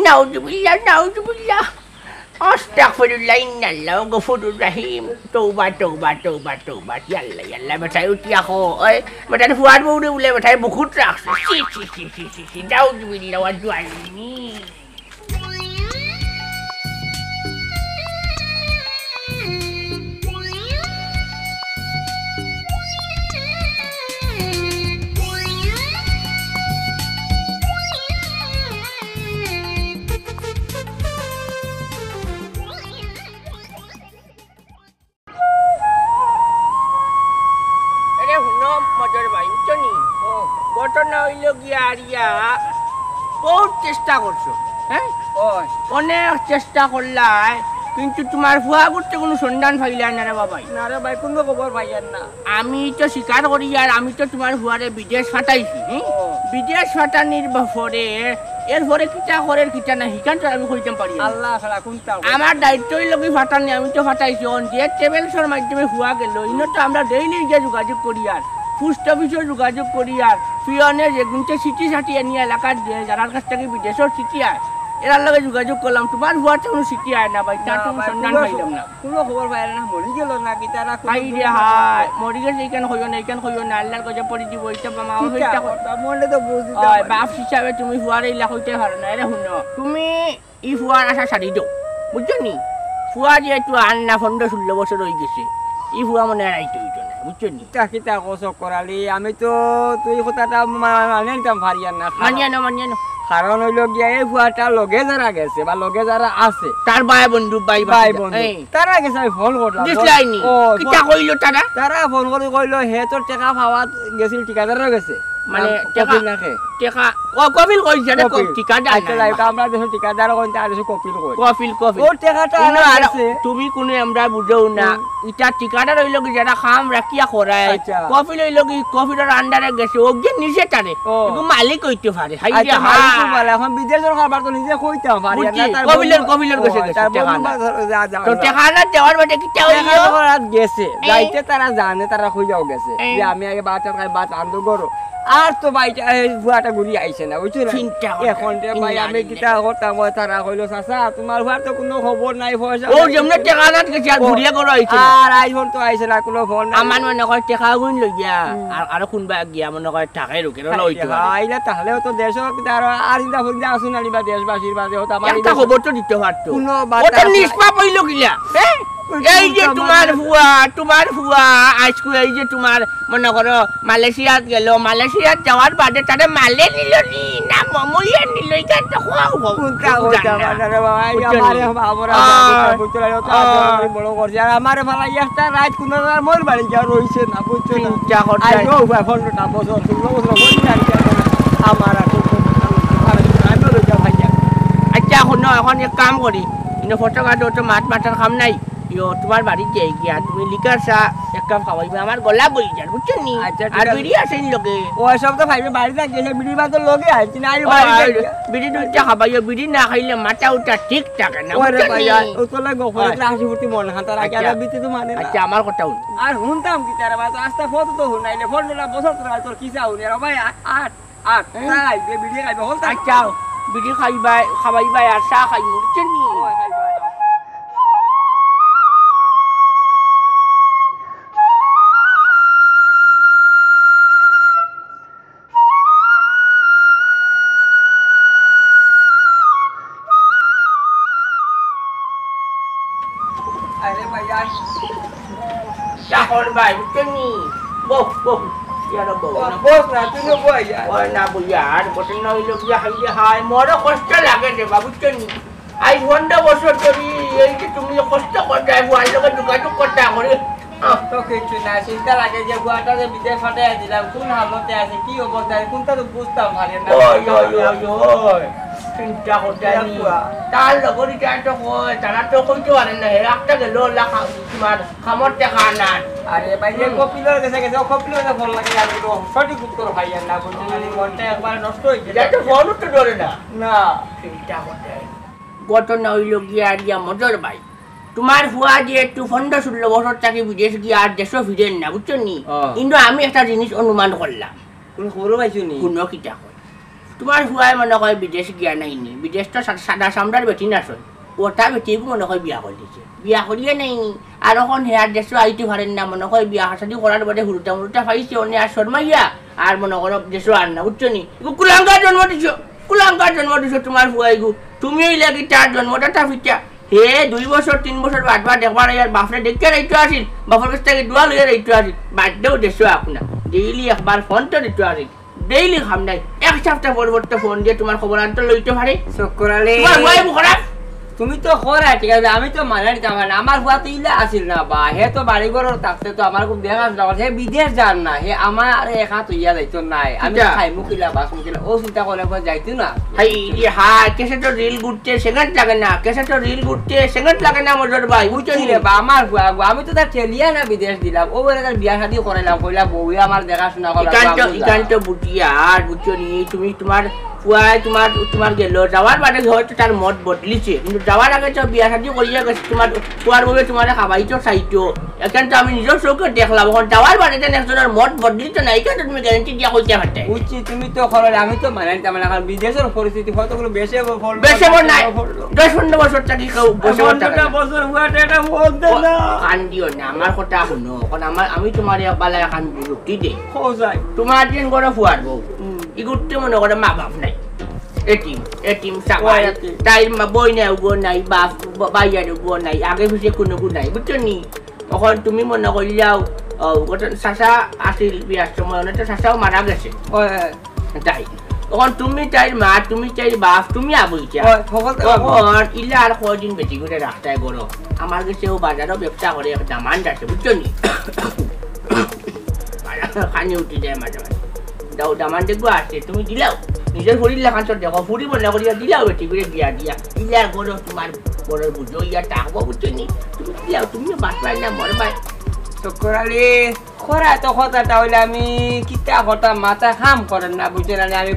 নাউজুবিল্লাহ নাউজুবিল্লাহ আস্তাগফিরুল্লাহ ইন্নাল্লাহু গফুরুর রহিম তওবা তওবা তওবা তওবা ইয়াল্লাহ ইয়াল্লাহ বেটাই উঠি আহো ওই বেটার ফুয়ার বউরে বলে বেটাই বহুত রাখছে সি নাউজুবিল্লাহ ওয়া জুআলিমিন বহুত চেষ্টা করছো হ্যাঁ অনেক চেষ্টা করলাই কিন্তু তোমার ফুয়া করতে কোনো সন্ধান পাইলাই না রে বাবাই না রে ভাই কোনো খবর পাইয়ার না আমি তো স্বীকার করি আর আমি তো তোমার ফুয়ারে বিদেশ ফাটাইছি বিদেশ ফাটানির পরে এরপরে কিটা করের কিটা না হিকান তো আমি কইতে পারি আল্লাহ ছাড়া কোনটা আমার দায়িত্বই লগি ফাটানি আমি তো ফাটাইছি অন যে ট্রাভেলসের মাধ্যমে ফুয়া গেল ইনো তো আমরা ডেইলি গিয়ে যোগাযোগ করি আর পোস্ট অফিসে যোগাযোগ করি আর পিয়নে যে গুনতে চিঠি সাটিয়ে নিয়ে এলাকার যারার কাছ থেকে বিদেশের চিঠি আয় এরার লগে যোগাযোগ করলাম তোমার ভুয়ার তো কোনো চিঠি আয় না ভাই তার তুমি সন্ধান পাইলাম না কোনো খবর পাই না মরি গেল নাকি তারা ভাই রে হাই মরি গেছে এইখান হইও না এইখান হইও না আল্লাহর কাছে পড়ি দিব এইটা মা হইতা মনে তো বুঝি বাপ হিসাবে তুমি ভুয়ার এইলা হইতে পারো না রে শুনো তুমি ই ভুয়ার আশা ছাড়ি দাও বুঝছো নি ফুয়া যেহেতু আন্না 15-16 বছর হয়ে গেছে ই ভুয়া মনে রাইতে হইতো না বুঝছো নি কিতা কসক করালি আমি তো তুই কথাটা মানে নিতাম পারিয়ার না মানিয়া না কারণ হইল গিয়া এই ভুয়াটা লগে যারা গেছে বা লগে যারা আছে তার ভাই বন্ধু ভাই বন্ধু তারা গেছে আমি ফোন করলাম দিসলাইনি কিটা কইলো তারা ফোন করে কইলো হে তোর টাকা পাওয়া গেছিল ঠিকাদারও গেছে মানে টাকা নাকে টাকা কপিল কইছে না ঠিকাদার না আমরা দেশ ঠিকাদার কইতে আর দেশ কপিল কই কপিল ওর টাকাটা আছে তুমি কোন আমরা বুঝাও না এটা ঠিকাদার হইলো কি যারা খাম রাখিয়া করায় কপিল হইলো কি কপিলের আন্ডারে গেছে ওকে নিচে টানে কিন্তু মালিক কইতে পারে হাই রে মালিক বলে এখন বিদেশের খাবার তো নিজে কইতাম পারি না তার কপিলের গেছে তো টাকা না দেওয়ার বাদে কি হইলো গেছে যাইতে তারা জানে তারা কইয়াও গেছে যে আমি আগে বাচ্চা খাই বাত আন্দো করো আর তো ভাইটা ভুয়াটা ঘুরি আইছে না বুঝছো এখন ভাই আমি কিতা করতাম তারা কইলো চাচা তোমার ভুয়ার তো কোনো খবর নাই পয়সা ও যেমনে টাকা না গেছে আর ঘুরিয়া করো আইছে আর আইফোন তো আইছে না কোনো ফোন না আমার মনে কয় টাকা গুণ লই গিয়া আর কোনবা গিয়া মনে কয় টাকাই রুকে লইতো আইলা তাহলেও তো দেশ আর ইন্দা ফোন দিয়ে আসুন আলিবা দেশবাসীর বাদে হতো আমার একটা খবর তো দিতে পারতো কোনো ওটা নিষ্পাপ হইলো কিলা হ্যাঁ এই যে তোমার ফুয়া আজকে এই যে তোমার মনে করো মালয়েশিয়াত গেল মালয়েশিয়াত যাওয়ার বাদে তারে মালে নিল নি না মমইয়া নিল এইখান তো খাও কোনটা ওটা মানে ভাই আমারে আমরা বুঝলা তো বড় করছে আর আমারে ভালো একটা রাত কোন মোর বাড়ি যা রইছে না বুঝছো না যা করতে আইও ভাই ফোনটা বছর 16 বছর হই না আমার আর আচ্ছা এখন এক কাম করি ইনো ফটোগ্রাফি তো মাছ মাটার কাম নাই তোমার বাড়ি যাই গিয়া তুমি লিকার চা এক কাপ খাওয়াইবে আমার গলা বই যার বুঝছো নি আর বিড়ি আছে লগে ওই সব তো ভাইবে বাড়ি যা গেছে বিড়ি বাদ লগে আইছি না বিড়ি দুইটা খাবাইও বিড়ি না খাইলে মাথা উঠা ঠিক থাকে না ওরে ভাইয়া ও তো লাগো ফলে হাসি ফুটি মন হাতার আগে আর বিতে তো মানে না আচ্ছা আমার কথা শুন আর শুনতাম কি তার বাবা আস্তে ফটো তো শুনাইলে ফটোটা বছর তোর কি চাও নি ভাই আট তাই বিড়ি খাইবে হল আচ্ছা বিড়ি খাবাইবা আর চা খাইমু বুঝছো নি Cahol baik betul ni. Boh. Ya dah boh. Bos na tu no boy ya. Oh na buyar, betul na ilok dia hai. Moro kosta lage de babu betul ni. Ai Honda bosor kori ei যে তুমি কষ্ট করতে বুয়ার লগে যোগাযোগ করতে করে তো কিছু না চিন্তা লাগে যে বুয়াটা যে বিদেশ ফাটাই দিলাম কোন হালতে আছে কি অবস্থায় কোনটা তো বুঝতাম পারি না ওই চিন্তা করতে নি তার লগরি তো কই তারা তো কইতে পারে না একটা গেল লাখা তোমার খামর টাকা না আরে ভাই যে কপিলর কাছে গেছে কপিলর না ফোন লাগে আমি তো সঠিক উত্তর ভাই না বলতে মানে মনটা একবার নষ্ট হয়ে গেল এটা ফোন তো ধরে না না চিন্তা করতে ঘটনা হইল গিয়া মজর ভাই তোমার ফুয়া যে একটু 15-16 বছর থেকে বিদেশ গিয়ে আর দেশও ফিরেন না বুঝছো নি কিন্তু আমি একটা জিনিস অনুমান করলাম কোন খবর পাইছো নি কোন কিটা কই তোমার হুয়ায় মনে হয় বিদেশ গিয়া নাইনি, বিদেশ তো সাদা সামরার বেটি না শোন, ওটা বেটিকে মনে হয় বিয়া করে দিছে, বিয়া করিয়ে নাইনি। আর এখন হেয়ার দেশও আইতে পারেন না, মনে হয় বিয়া হাসাদি করার বাদে হুরুটা মুরুটা পাইছে অন্য আর শর্মাইয়া আর মনে করো দেশও আর না, বুঝছো নি? কুলাঙ্গার জন্ম দিছো, কুলাঙ্গার জন্ম দিছো তোমার হুয়াই গু, তুমিই লাগি তার জন্মটা টাফিটা। হে 2 বছর 3 বছর বাদবার দেখবার আর বাপরে দেখতে রাইতো আসিল, বাপর কাছ থেকে দোয়া লইয়া রাইতো আসিল, বাদতেও দেশও আপনার ডেইলি একবার ফোন তো দিতে আসিল, ডেইলি খাম নাই, এক সপ্তাহ পরিবর্তে ফোন দিয়ে তোমার খবর আনতে লইতে পারে। শুক্রালে তোমার হুয়াই খারাপ, তুমি তো খরা ঠিক আছে, আমি তো মানে নিতাম না, আমার হুয়া তো ইলা আসিল না বা হে তো বাড়ি ঘর থাকতে তো আমার খুব দেখা হে বিদেশ যান না, হে আমার একা তো ইয়া যাইতো নাই, আমি খাই মুখিলা বাস মুখিলা ও চিন্তা করে যাইতো না। হাই রে হাই, কেসে তো রিল ঘুরতে সেকেন্ড লাগে না, কেসে তো রিল ঘুরতে সেকেন্ড লাগে না মজর ভাই, বুঝছো নি? বা আমার হুয়া আমি তো তার ঠেলিয়া না বিদেশ দিলাম, ও বলে তার বিয়া শাদি করাইলাম, কইলা বউয়ে আমার দেখাশোনা করা। ইকান্ত বুটিয়া আর বুঝছো নি, তুমি তোমার হুয়াই তোমার গেল যাওয়ার বাদে হয়তো তার মত বদলিছে, কিন্তু যাওয়ার আগে তো বিয়া শাদি করিয়া গেছে, তোমার হুয়ার বউয়ে তোমার খাবাইতো চাইতো, এখন তো আমি নিজের চোখে দেখলাম, এখন যাওয়ার বাদে একজনের মত বদলিত না, এখানে তুমি গ্যারান্টি দিয়া কইতে পারতে। বুঝছি তুমি তো খরচ, আমি তো মানে নিতাম না, কারণ বিদেশের পরিস্থিতি হয়তো কোনো বেশি বেশি বড় নাই, 10-15 বছর থাকি কেউ বছর হুয়াটা এটা বলতে না কান্দিও না, আমার কথা শুনো, কারণ আমি তোমার বালায় কান যুক্তি দেই, খোঁজাই তোমার দিন করে ফুয়ার বউ ইগুতে মনে করে মা বাপ নাই, এটিম সাবাই, তাই বই নাই উগো নাই, বাপ বাইয়ার উগো নাই, আগে পিছিয়ে কোনো নাই, বুঝছো নি? তখন তুমি মনে করি যাও চাচা আসিল বিয়ার সময়, অনেকটা চাচাও মারা গেছে, তাই তখন তুমি চাইর মা, তুমি চাইর বাপ, তুমি আবইছা তখন ইলা আর কদিন বেশি করে রাস্তায় গড়ো, আমার কাছে ও বাজারও ব্যবসা করে, একটা মান্ড আছে, বুঝছো নি? খানি উঠি যায় মাঝে মাঝে, দাও দামান দেখবো আসছে, তুমি দিলাও নিজের শরীর লেখান চল দেখো, ফুরি মনে করিয়া দিলাও বেটি করে বিয়া দিয়া, ইলা গড়ো তোমার বড় বুঝো ইয়া টাকবো, বুঝছো নি? তুমি দিলাও, তুমিও বাঁচবাই না মরবাই। শুক্রালে খরা তো কথা, তাহলে আমি কিতা কথা মাথা খাম করেন না, বুঝছো না? আমি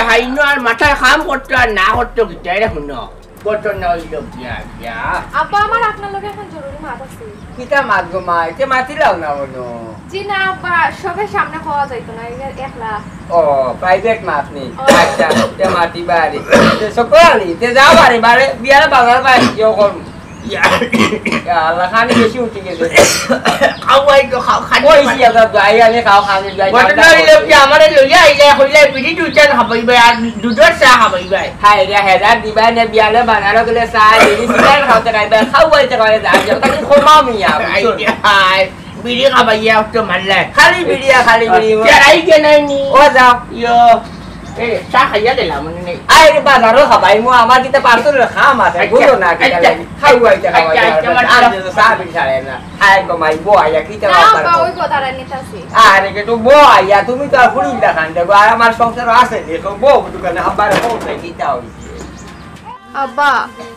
হাইন আর মাথায় খাম করতো আর না করতো কিতা, এটা শুনো করতো না হইল বিয়া বিয়া। আব্বা আমার আপনার লগে এখন জরুরি মাত আছে। কিতা মাত গো মা, এতে মাতিলাও না বলো? জি না আব্বা, সবের সামনে খাওয়া যাইতো না, একলা। ও প্রাইভেট মাত নেই, আচ্ছা তে মাতি বাড়ি শুক্রালে তে যাও বাড়ি বাড়ি বিয়ার বাজার বাড়ি কেউ করবো আল্লাহ খানি বেশি উঠে গেছে, খাওয়াই তো খাও খানি কইছি আপনার যাই আমি খাও খানি যাই ঘটনা হইল কি আমারে লইয়া আইলে কইলে বিড়ি দুইটা খাবাইবে আর দুধের চা খাবাইবে, হাই রে হেদার দিবা নে বিয়ালে বানারো গেলে চাই দিদি সিগারেট খাওতে খাইবে, খাওয়াইতে খাওয়াই যায় তাকে খোমাও মিয়া হাই বিড়ি খাবাইয়া তো মানলে খালি বিড়িয়া খালি বিড়ি আই কে নাই নি ও যাও ইয়ো এ চা খাইয়া দিলাম মানে নেই আই রে বাজারও খাবাই মু আমার কিতা পারতো খাম আছে গুলো না কিতা লাগি খাওয়াইতে খাওয়াই আর চা বিড়ি ছাড়ে না আই গো মাই বো আইয়া কিতা না বাপার আব্বা ওই কথাটা নিতাছি। আরে কে তো বো আইয়া তুমি তো আর ফুড়ি দেখান দেখো আর আমার সংসার আছে দেখো বো দোকানে আবার পৌঁছে কিতা হইছে। আব্বা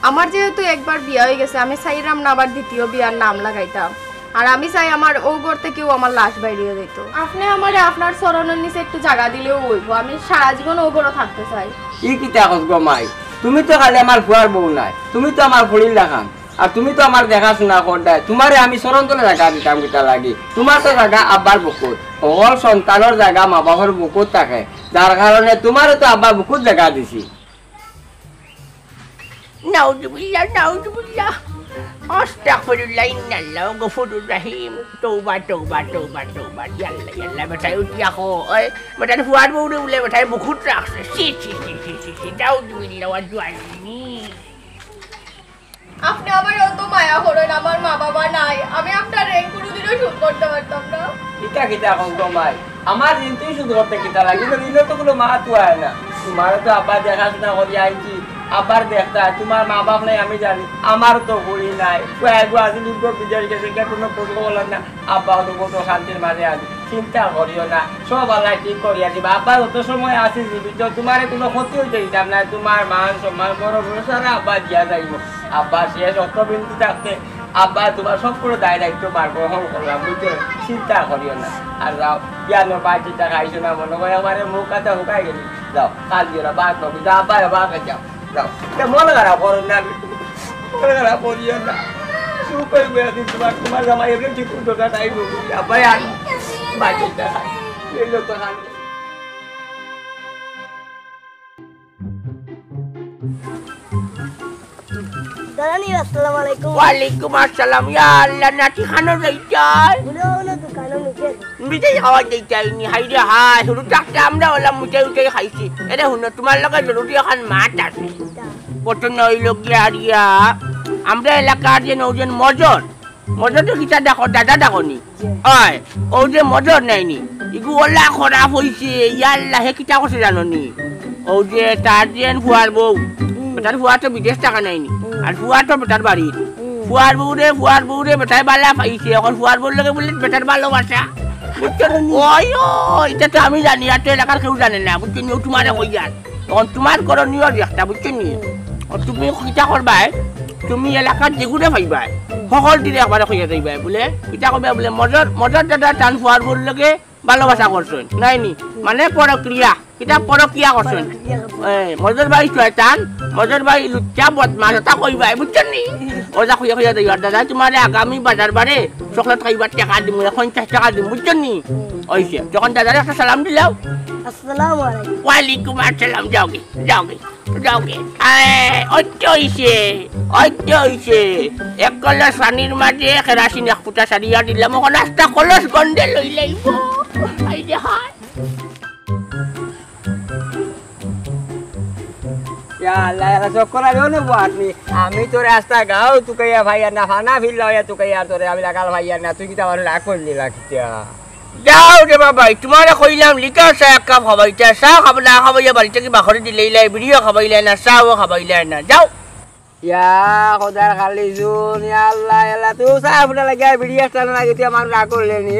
আমার যেহেতু একবার বিয়া হয়ে গেছে, আমি চাইরাম না আবার দ্বিতীয় বিয়ার নাম লাগাইতাম, আর আমি চাই আমার ও ঘর থেকেও আমার লাশ বাইরিয়ে যেত। আপনি আমার আপনার চরণের নিচে একটু জায়গা দিলেও হইব, আমি সারা জীবন ও ঘরে থাকতে চাই। ই কিতা কস গো মাই, তুমি তো খালি আমার ফুয়ার বউ নাই, তুমি তো আমার ফুড়ির দেখান, আর তুমি তো আমার দেখাশোনা করদাই, তোমারে আমি চরণতলে জায়গা দিতাম কিতা লাগি, তোমার তো জায়গা আব্বার বুকুত, সকল সন্তানের জায়গা মা বাবার বুকুত থাকে, যার কারণে তোমারও তো আব্বার বুকুত জায়গা দিছি। নাউজুবিল্লাহ আস্তাগফিরুল্লাহ ইন্নাল্লাহ গফুরুর রহিম তওবা তওবা তওবা তওবা ইয়াল্লাহ ইয়াল্লাহ বেটাই উঠিয়া কো ওই বেটার ফুয়ার বউরে বলে বেটাই বুকুত রাখছে সি সি সি সি সি নাউজুবিল্লাহ ওয়াজওয়ানি। আপনি আমার অত মায়া করেন, আমার মা বাবা নাই, আমি আপনার রেং কোনোদিনও শোধ করতে পারতাম না। কিতা কিতা কস গো মাই, আমার দিনতেই শুধু করতে কিতা লাগে, কিন্তু তো কোনো মা তো হয় না, তোমার তো আব্বা দেখাশোনা করি আইছি, আবার দেখতা তোমার মা বাপ নাই আমি জানি, আমার তো হই নাই, কয়েকবার আজি দুর্গ বিদেশ গেছে কোনো খোঁজ বলেন না, আব্বা তো কত শান্তির মাঝে আছি, চিন্তা করিও না, সব আল্লাহ ঠিক করিয়া দিবা, আব্বা অত সময় আসি জীবিত, তোমার কোনো ক্ষতি হইতে দিতাম না, তোমার মান সম্মান বড় বড় সারা আব্বা দিয়া যাইব, আব্বা শেষ অর্থবিন্দু থাকতে আব্বা তোমার সব করে দায় দায়িত্ব বার গ্রহণ করলাম, বুঝছো, চিন্তা করিও না। আর যাও জ্ঞানো পাঁচ চিন্তা খাইছো না মনে করে আমার মুখ কাটা হুকাই গেলি, যাও কাল দিও না বাদ নবি যা আব্বা বাকে যাও যাও, মনে খারাপ করো না, মনে খারাপ করিও না, সুখ করবে তোমার তোমার জামাই এমনি ঠিক দোকান আইব আব্বাই আর বাচ্চা খাই এলো তো খান। সরানি আসসালামু আলাইকুম ওয়ালাইকুম আসসালাম ইয়া আল্লাহ নাতি খানো যাইতাই বলো না দোকানে নুকে মিঠাই খাওয়া যাইতাইনি হাই রে হাই শুরু থাকতে আমরা হলাম মিঠাই উঠাই খাইছি এটা শুনো তোমার লগে জরুরি এখন মাত আছে প্রথম হইল গিয়া আমরা এলাকার যে নৌজন মজর মজরটো কিতা দেখো দাদা দেখনি হয় ও যে মজর নাইনি ইগু ওলা খারাপ হইছে ইয়াল্লা হে কিতা করছে জাননি ও যে তার যে ফুয়ার বউ বেটার ফুয়া তো বিদেশ টাকা নাইনি আর ফুয়া তো বেটার বাড়ি ফুয়ার বউরে বেটার বালা পাইছে এখন ফুয়ার বউর লগে বলে বেটার ভালোবাসা বুঝছো ওই এটা তো আমি জানি আর তো এলাকার কেউ জানে না বুঝছো নি তোমারে কইয়ার তখন তোমার করণীয় একটা বুঝছো নি তুমি কিতা করবাই তুমি এলাকার যেগুলো পাইবাই সকল দিনে একবারে কইয়া যাইবাই বলে কিতা কইবা বলে মজর দাদা টান ফুয়ার বউর লগে ভালোবাসা করছেন নাইনি মানে পরক্রিয়া কিতা পরক্রিয়া করছেন মজর ভাই শয়তান মজর ভাই লুচ্চা বদমাশ তা কইবাই বুঝছেন নি ওজা কইয়া যাইবা দাদা তোমার আগামী বাজার বারে চকলেট খাইবার টাকা দিমু 50 টাকা দিমু বুঝছেন নি ওইছে যখন দাদারে একটা সালাম দিলাও আসসালামু আলাইকুম ওয়ালাইকুম আসসালাম যাওগে অত্য হইছে এক কলস পানির মাঝে কেরাসিন এক ফুটা সারিয়া দিলাম ওখানে রাস্তা কলস গন্ডে লই লাইব আই যে হাই আমি তোর রাস্তা গাও তুকে ভাইয়া না ফানা ফিল তুকে তোরে আমি লাগাল ভাইয়া না তুই কি আমার রাগ করলি রাখিয়া যাও রে বাবা তোমার কইলাম লিকার চা এক কাপ খাবাইতা চা খাব না খাবাইয়া বাড়িতে কি বাখরে দিলেই ভিডিও খাবাইলাই না চাও খাবাইলাই না যাও ইয়া খোদার খালি জুন ইয়া আল্লাহ আল্লাহ তুই সাহ ফুটা লাগে ভিডিও স্টাইল লাগে তুই আমার রাগ করলেনি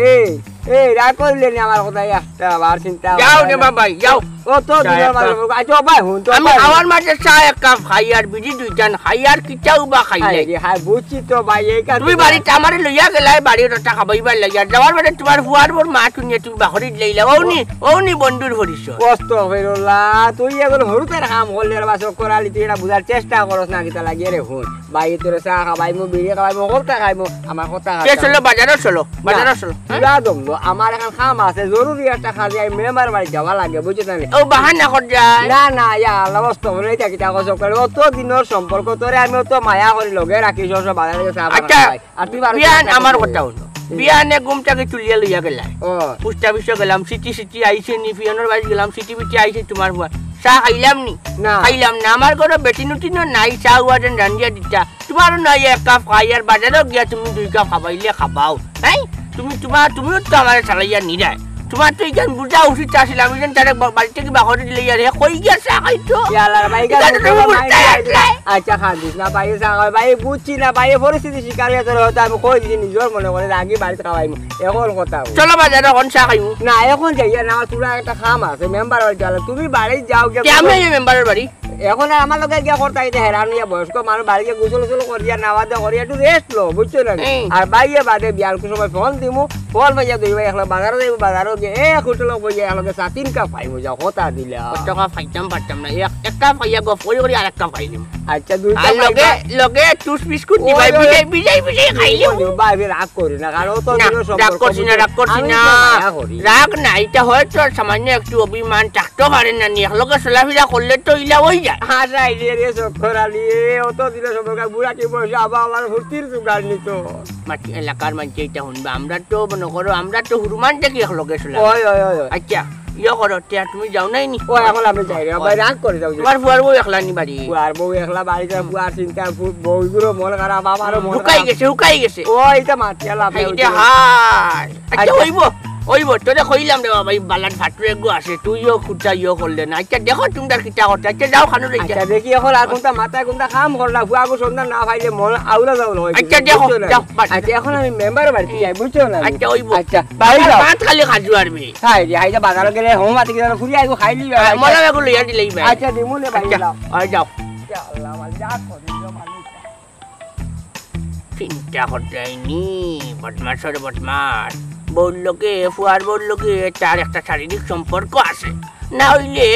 এই রাগ করলেনি আমার কথা একটা বার চিন্তা যাও রে বাবা যাও ও তো দিনের মাঝে আচ্ছা ভাই হুন তো আমি আমার মাঝে চা এক কাপ খাই আর বিড়ি দুইটান খাই আর কিটাও বা খাইলে হ্যাঁ বুঝছি তো ভাই এই তুমি বাড়িতে আমারে লইয়া গেলাই বাড়ির ওটা খাবাইবার লাগিয়া যাওয়ার বাদে তোমার ফুয়ার বোর মা শুনিয়ে তুমি বাখরি লইলা ওনি বন্ধুর ভরিস কষ্ট হইরলা তুই এগুলো হরুতের কাম করলে বাস করালি তুই এটা বুঝার চেষ্টা করস না কিতা লাগিয়ে রে হুন ভাই তোর চা খাবাইমু বিড়ি খাবাইমু কলটা খাইমু আমার কথা চলো বাজারে চলো পুরা দমলো আমার এখন কাম আছে জরুরি একটা কাজে আমি মেম্বার বাড়ি যাওয়া লাগে বুঝছো না ও বাহানা কর যায় না ইয়া আল্লাহ বস্তু হলে এটা কিতা কস করে অত দিনের সম্পর্ক তোরে আমি অত মায়া করি লগে রাখি সব বাজারে চা আচ্ছা আর তুই বিয়ান আমার কথা হলো বিয়ানে ঘুমটাকে তুলিয়া লইয়া গেলাই পুষ্টা বিশ্ব গেলাম সিটি আইছে নি ফিয়ানোর বাড়ি গেলাম সিটি আইছে তোমার ফুয়া চা খাইলাম না আমার ঘরে বেটি নুটিনো নাই চা উয়াদেন রান্ধিয়া দিতা তোমারও নাই এক কাপ খাই আর বাজারে গিয়া তুমি 2 কাপ খাবাইলে খাবাও তাই তুমিও তো আমার চালাইয়া নিরায় তোমার তো এখান বুঝা উচিত আসলে আমি যেন তারা বাড়িতে কি বাহরে দিলে ইয়ারে কই গিয়া চা খাইতো আচ্ছা খাদিস না ভাই চা খাই ভাই বুঝছি না ভাই পরিস্থিতি শিকার হয়ে হয়তো আমি কই দিছি নিজের মনে করে রাগি বাড়িতে খাওয়াইমু এখন কথা চলো বাজারে এখন চা খাইমু না এখন যাইয়া না তোরা একটা খাম আছে মেম্বার বাড়ি গেল তুমি বাড়ি যাও গিয়া আমি মেম্বারের বাড়ি এখন আমার লোকে গিয়া করতে আইতে হেরান নিয়ে বয়স্ক মানুষ বাড়িতে গোসল করিয়া নাওয়া দে করিয়া একটু রেস্ট লো বুঝছো না আর বাইয়ে বাদে বিয়ার সময় ফোন দিমু ফল ভাইয়া দইবা একলা বাজারে যাইব বাজারও গিয়ে হোটেল বইয়া একলগে চা 3 কাপ পাইমু যাও কথা দিলে টাকা পাইতাম না এক কাপ পাইয়া গপ করে আর এক কাপ পাইলিম আচ্ছা 2 কাপ লগে টুস বিস্কুট দিবাই বিজাই খাইলিম ভাই রাগ করি না কারণ তো রাগ করছি না রাগ না এটা হয়তো সামান্য একটু অভিমান থাকতে পারে না নি একলগে চলাফেরা করলে তো ইলা হই যায় হাসাই রে চক্করালি অত দিলে সবকা বুড়া কি বসে আবার আমার ফুর্তির জোগাড় নিত মাটি এলাকার মানুষ এটা শুনবা আমরা তো মনে করো আমরা তো হুরমান থেকে একলগে চলা আচ্ছা ইয়ে করো তুমি যাও নাই নি ও এখন আমি যাই রে ভাই রাগ করে যাও তোমার ফুয়ার বউ একলা নি বাড়ি ফুয়ার বউ একলা বাড়িতে ফুয়ার চিন্তা বউগুলো মন খারাপ আমারও মন হুকাই গেছে ও এটা মাটিয়া লাভ হাই আচ্ছা ওইব তোরে কইলাম রে বাবা এই বালান ফাটরে গো আসে তুইও খুঁটা ইয়ে করলে না আচ্ছা দেখো তোমরা কিটা করতে আচ্ছা যাও খানো রে আচ্ছা দেখি এখন আর কোনটা মাথায় কোনটা কাম করলা ফুয়াগো সন্ধ্যা না পাইলে মন আউলা যাও হয় আচ্ছা দেখো যাও আচ্ছা এখন আমি মেম্বার বাড়িতে যাই বুঝছো না আচ্ছা ওইব আচ্ছা বাড়ি যাও ভাত খালি খাজু আরবি খাই দি আইজা বাজারে গেলে হোমাতে গেলে ফুরি আইগো খাইলি মলা বেগুলো ইয়া দিলেই ভাই আচ্ছা দিমুনে বাড়ি যাও আর যাও আল্লাহ মাল যা করে মানুষ চিন্তা করতেইনি বদমাস বললোকে ফুয়ার বললোকে তার একটা শারীরিক সম্পর্ক আছে না হইলে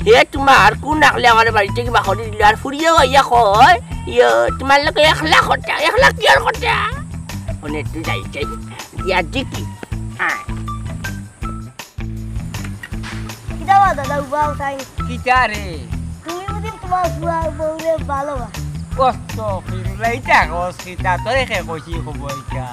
হে তোমার কোন রাখলে আমার বাড়িতে কি বাখরি দিল আর ফুরিয়ে ইয়া কয় ইয়ে তোমার লোকে 1 লাখ কি আর কথা অনেক তুই যাই ইয়া দিকি হ্যাঁ কিদাবা দাদা উবাও তাই কিটা রে তুমি বুঝি তোমার ফুয়া বউরে ভালোবাসো কষ্ট ফিরলাইটা কষ্টিতা তোরে খে কইছি খবরটা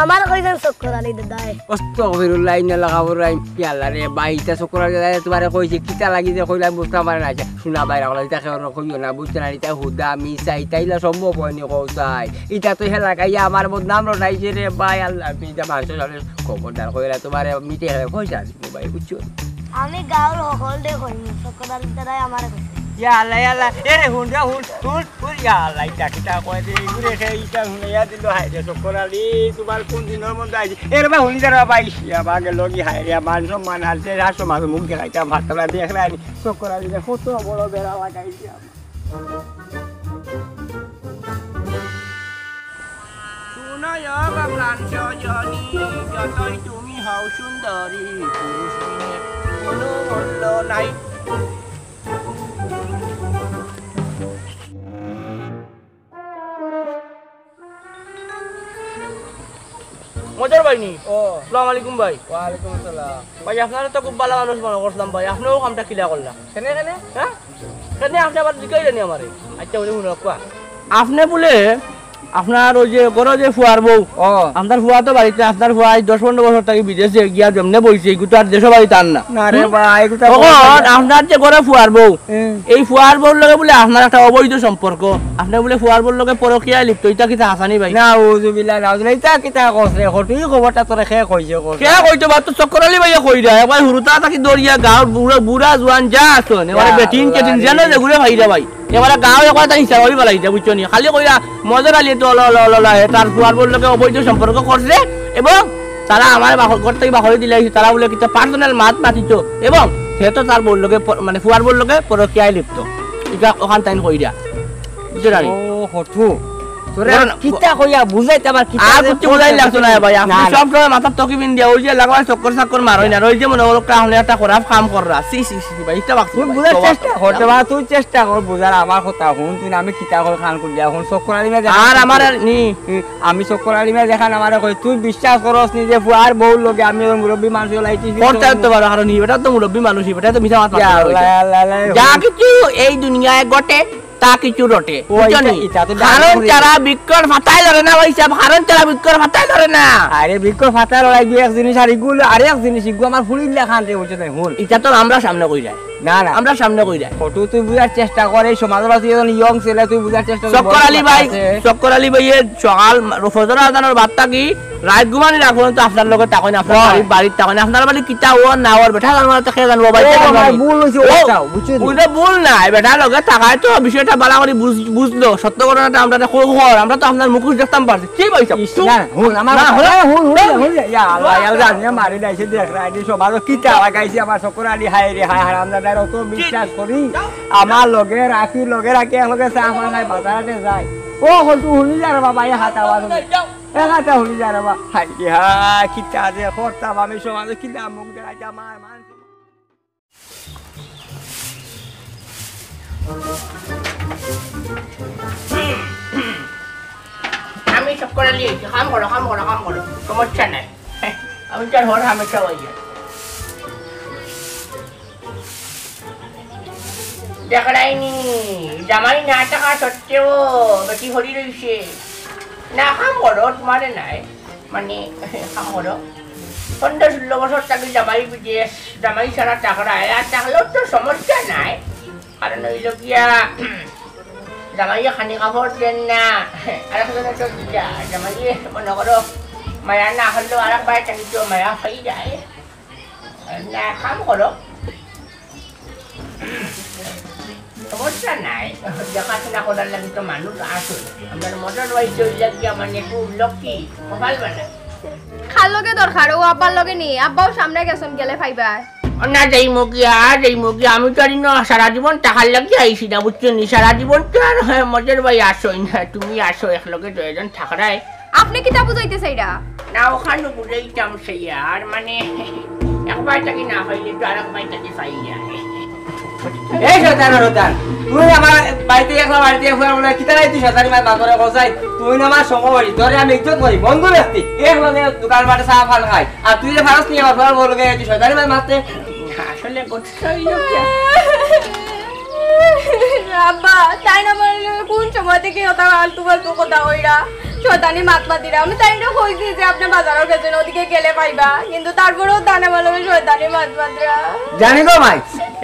আমার কইছেন চক্কর আলী দাদাই কষ্ট ফিরুল্লাহ ইন্না লাগাবরাই কি আল্লাহ রে বাইটা চক্কর আলী তোমারে কইছি কিতা লাগি যে কইলা বুঝতে পারে না শোনা বাইরা কইলা এটা কেন কইও না বুঝতে না এটা হুদা মিছা ইতাইলা সম্ভব হয়নি কইছাই এটা তো হেলা গাইয়া আমার বদনাম রটাইছে রে ভাই আল্লাহ পিতা মানুষ চলে খবরদার কইলা তোমারে মিটে কইছা ভাই বুঝছো আমি গাঁৱৰ সকলোতে কইম চক্কর আলী দাদাই আমার কইছে Ya Allah ya Allah ere hun ya Allah ita kita ko de gure ke ita hun ya dindo hai de sokorali tumar kun dinor mon dai ere ba hun dara bai ya ba ge logi hai ya man so man al se raso ma mum ke ita bhatla dekh rani sokorali de photo boro bera lagai dia শুনয় বাবলান Sajani যতই তুমি হও সুন্দরী পুরুষ বিনে কোনো মূল্য নাই মজার ভাই নি আসসালামু আলাইকুম ভাই ওয়ালাইকুম আসসালাম ভাই আপনারা তো খুব ভালো মানুষ মনে করছিলাম ভাই আপনিও কামটা কিলা করলাম কেনে কেনে হ্যাঁ কেন আপনি আবার জিজ্ঞাসা জানি আমারে আচ্ছা বলে শুনো কোয়া আপনি বলে আপনার ওই যে গরো যে ফুয়ার বউ আপনার ফুয়া তো বাড়িতে আপনার ফুয়া 10-15 বছর থেকে বিদেশে গিয়া জমনে বইছে এগুলো আর দেশ বাড়িতে আন না না রে ভাই এগুলো তখন আপনার যে গরো ফুয়ার বউ এই ফুয়ার বউর লগে বলে আপনার একটা অবৈধ সম্পর্ক আপনি বলে ফুয়ার বউর লগে পরকীয়া লিপ্ত এটা কি হাসানি ভাই না ওজুবিল্লাহ নাউজুবিল্লাহ ইতা কিতা কসরে হটুই খবরটা তোরে খে কইছে কস কে কইতো বা তো চক্কর আলী ভাইয়া কই দা একবার হুরুতা থাকি দরিয়া গাঁর বুড়া জোয়ান যা আছেন এবারে বেটিন কেটিন জানো যে ঘুরে ভাইরা ভাই এবারে গাঁও একবার তাই হিসাব হই বলাইছে বুঝছো নি খালি কইরা মজার আলী তো তার ফুয়ার বউর লগে অবৈধ সম্পর্ক করছে এবং তারা আমার ঘর থেকে বাহরে দিলে তারা বলে কিতা পার্সোনাল মাত মাতিতো এবং সে তো তার বউর লগে মানে ফুয়ার বউর লগে পরকীয়ায় লিপ্ত এটা ওখান তাইন কই দিয়া বুঝছো না ও হটু তোরে কিতা কইয়া বুঝাইতে আবার কিতা আর কিছু বুঝাই লাগতো না ভাই আপনি সব সময় মাথার টকি বিন দিয়া ওই যে লাগায় চক্কর মারই না ওই যে মনে হলো কাহলে একটা খারাপ কাম কররা সি ভাই এটা বাকি তুই বুঝার চেষ্টা করতে বা তুই চেষ্টা কর বুঝার আমার কথা হুন তুই আমি কিতা কল খান কর যা হুন চক্কর আলিমে আর আমার নি আমি চক্কর আলিমে দেখান আমারে কই তুই বিশ্বাস করস নি যে ফুয়ার বউ লগে আমি মুরব্বি মানুষ লাইছি করতে তো পারো কারণ এটা তো মুরব্বি মানুষ এটা তো মিছা মাথা আল্লাহ যা কিছু এই দুনিয়ায় ঘটে তা কিছু রটে কারণ যারা বিক্রর ফাটাই ধরে না ওই সব কারণ যারা বিক্রর ফাটাই ধরে না আরে বিক্র ফাটার লাগবে এক জিনিস আর ইগুলো আর এক জিনিস ইগু আমার ফুলিল্লা খানতে বলছে না হুন এটা তো আমরা সামনে কই যায় না না আমরা সামনে কই যায় ফটো তুই বুঝার চেষ্টা করে সমাজবাসী যখন ইয়ং ছেলে তুই বুঝার চেষ্টা কর চক্কর আলী ভাইয়ের সকাল ফজর আজানের বার্তা কি রাত ঘুমানি রাখুন তো আপনার লগে টাকা আপনার বাড়ির টাকা আপনার বাড়ি কিতা ও না ওর বেটা জানবো তো খেয়ে জানবো ভাই ভুল হইছে ওটাও বুঝছো বুঝলে ভুল নাই বেটা লগে টাকায় তো বিষয়টা ভালো করে বুঝলো সত্য ঘটনাটা আমরা আমরা তো আপনার মুখোশ দেখতাম পারছি কি পয়সা হুন আমার হুন ইয়া আল্লাহ আল্লাহ জানি মারি দাইছে দেখ রাইডি সমাজ কিতা লাগাইছে আমার চক্কর আলী হাই রে হাই হারামদাদার অত বিশ্বাস করি আমার লগে রাখি লগে চা খাই বাজারে যায় ও হলতু হুনি যা রে বাবা এই হাত আওয়াজ একাটা হুনি যা রে বাবা হাই হা কিতা যে করতাম আমি সমাজে কিতা মুখ দেখাইতে আমার মান আমি সব করে নিয়েছি কাম করো সমস্যা নাই আমি তার হর হামেশা হয়ে যায় দেখলাইনি জামাই না টাকা সত্ত্বেও বেটি হরি রয়েছে না কাম করো তোমারে নাই মানে কাম করো 15-16 বছর থাকি জামাই বিদেশ জামাই ছাড়া টাকা আর থাকলেও তো সমস্যা নাই কারণ হইল গিয়া জামাইয়ে খানি কাপড় দেন না আর একজনে তো দিয়া জামাইয়ে মনে করো মায়া না হলেও আর একবার থাকি তো মায়া খাই যায় না কাম করো সমস্যা নাই দেখাশোনা করার লাগে তো মানুষ আসুন আমার মটর ওয়াইজ গিয়া মানে খুব লক্ষ্মী কপাল বানা খার লগে দরকার ও আব্বার লগে নি আব্বাও সামনে গেছন গেলে ফাইবা না যাই মগিয়া আমি তো আর সারা জীবন টাকার লাগিয়ে আইসি না বুঝছো নি সারা জীবন তো আর মজের ভাই আসোই না তুমি আসো একলগে দুজন থাকরায় আপনি কি তা বুঝাইতেছে এটা না ওখানে বুঝাইতাম সেই আর মানে একবার তাকে না হইলে তো আর একবার তাকে পাই যায় এই শতান তুই আমার বাড়িতে একলা বাড়িতে ফুয়ার বলে কিতা নাই তুই শতানি মাই বাতরে কসাই তুই না আমার সময় ধরে আমি ইজ্জত করি বন্ধু ব্যক্তি একলা দোকান বাটে চা ফাল খাই আর তুই যে ফারস নিয়ে আমার ফুয়ার বলগে তুই শতানি মাই মারতে আসলে গোছাই লোক আব্বা তাই না বললে কোন সময় থেকে ওটা আলতু ফালতু কথা হইরা শয়তানি মাত মাতিরা আমি তাই না কইছি যে আপনি বাজারও গেছেন ওদিকে গেলে পাইবা কিন্তু তারপরেও দানা বলে শয়তানি মাত মাতিরা জানি গো ভাই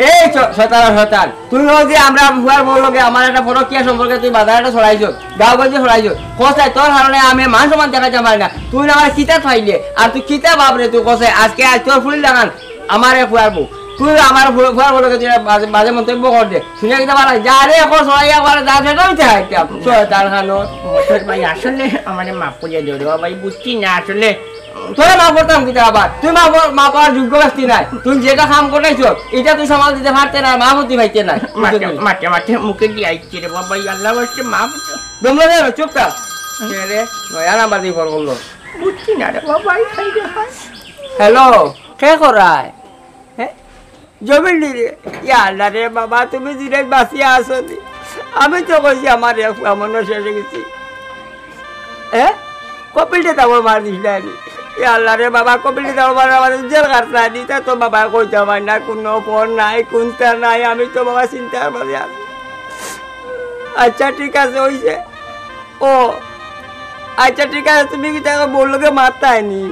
এই শতান তুই যে আমরা ভুয়ার বললোকে আমার একটা পরকিয়া সম্পর্কে তুই বাজারটা ছড়াইছো গাঁও গঞ্জে ছড়াইছো কসাই তোর কারণে আমি মান সম্মান দেখাতে পারি না তুই না আমার কিতাব পাইলে আর তুই কিতাব বাপরে তুই কসাই আজকে আজ তোর ফুল লাগান আমার ভুয়ার বউ তুই আমার ভুয়ার বললোকে তুই বাজে মন্তব্য কর দে শুনে কিতা পারা যা রে এখন ছড়াইয়া পারে যা সেটাও চাই শয়তান খানো ভাই আসলে আমার মাফ করিয়া দিও রে ভাই বুঝছি না আসলে তোরা মা করতাম কিতা আবার তুই মা করার যোগ্য ব্যক্তি নাই তুই যেটা কাম করেছো এটা তুই সমাজ দিতে পারতে না মা হতে পাইতে না মাঠে মুখে দিয়ে আইছি রে বাবা আল্লাহ বাসকে মাফ দমলা রে চুপ থাক রে নয়া নাম্বার দিয়ে ফোন করলো বুঝছি না রে বাবা খাই রে হ্যালো কে করায় হ্যাঁ জমিন রে আল্লাহ রে বাবা তুমি দিনে বাঁচিয়ে আসো আমি তো কইছি আমার এমন শেষ হয়ে গেছি হ্যাঁ কপিলটা তারপর মার দিস না আল্লাহ রে বাবা কপিলটা তারপর মার আমার জেল কাটনা দিতে তো বাবা কইতে পারি না কোনো ফোন নাই কোনটা নাই আমি তো বাবা চিন্তার মাঝে আছি আচ্ছা ঠিক আছে হইছে ও আচ্ছা ঠিক আছে তুমি কি তাকে বললো কে মারতায়নি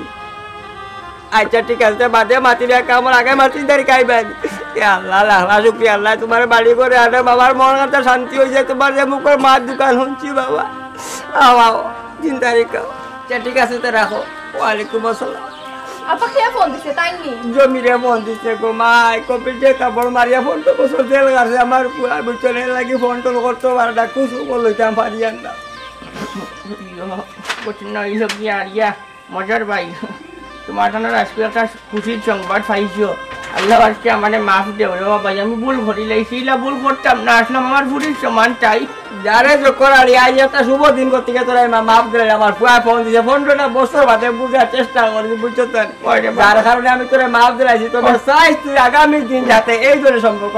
আচ্ছা ঠিক আছে বাদে মাতি রেখা আমার আগে মাতি দাঁড়ি খাইবেন আল্লাহ আল্লাহ শুক্রিয়া আল্লাহ তোমার বাড়ি করে আরে বাবার মন একটা শান্তি হয়ে যায় তোমার যে মুখের মার দোকান শুনছি বাবা আও 3 তারিখ আচ্ছা ঠিক আছে তো রাখো ওয়ালাইকুম আসসালাম আপা কে ফোন দিছে তাই নি জমিরে ফোন দিচ্ছে গো মাই কপিলটে কাপড় মারিয়া ফোন তো বছর জেল গেছে আমার বুঝতে লাগি ফোন টোন করতে পারে না কুসু বলতাম পারিয়ান না না ইলো কি আর ইয়া মজার ভাই তোমার আজকে একটা খুশির সংবাদ পাইছো আল্লাহ আজকে আমার মাফ দেও রে বাবা আমি ভুল করি লাইছিলা ভুল করতাম না আসলাম আমার ভুরির সমান চাই যারে জোকর আর আজ একটা শুভ দিন করতে গিয়ে তোরা মাফ দিলে আমার ফুয়া ফোন দিছে ফোনটা বছর বাদে বুঝার চেষ্টা করি বুঝছো তো যার কারণে আমি তোরা মাফ দিলাইছি তবে চাই তুই আগামী দিন যাতে এই ধরনের সম্পর্ক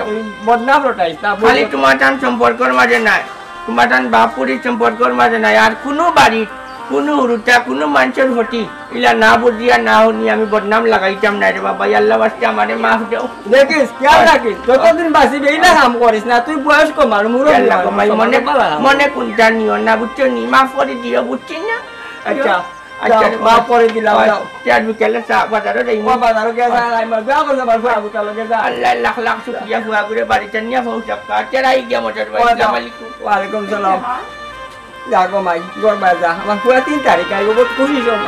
তুই বদনাম রটাইস না খালি তোমার টান সম্পর্কের মাঝে নাই তোমার টান বাপুরির সম্পর্কের মাঝে নাই আর কোনো বাড়ির কোনো উরুটা কোনো মানুষের ঘটি ইলা না বুঝিয়া না শুনি আমি বদনাম লাগাইতাম না রে বাবা আল্লাহ বাসকে আমারে মাফ দেও দেখিস খেয়াল রাখিস যতদিন বাঁচিবি এই না কাম করিস না তুই বয়স্ক মানুষ মনে মনে কোনটা নিও না বুঝছো নি মাফ করে দিও বুঝছি না আচ্ছা আচ্ছা মাফ করে দিলাম চার বিকেলে চা বাজারে যাইব বাজারে গিয়ে আমার বিয়া করতে পারবো আবু তালকে যা আল্লাহ লাখ লাখ শুকরিয়া ফুয়া করে বাড়িতে নিয়ে পৌঁছা কাটাই গিয়া মজার ভাই আসসালামু আলাইকুম ওয়ালাইকুম সালাম যাগো মাই গরবা যা আমার পুরা 3 তারিখ আইবো বহুত খুশি সব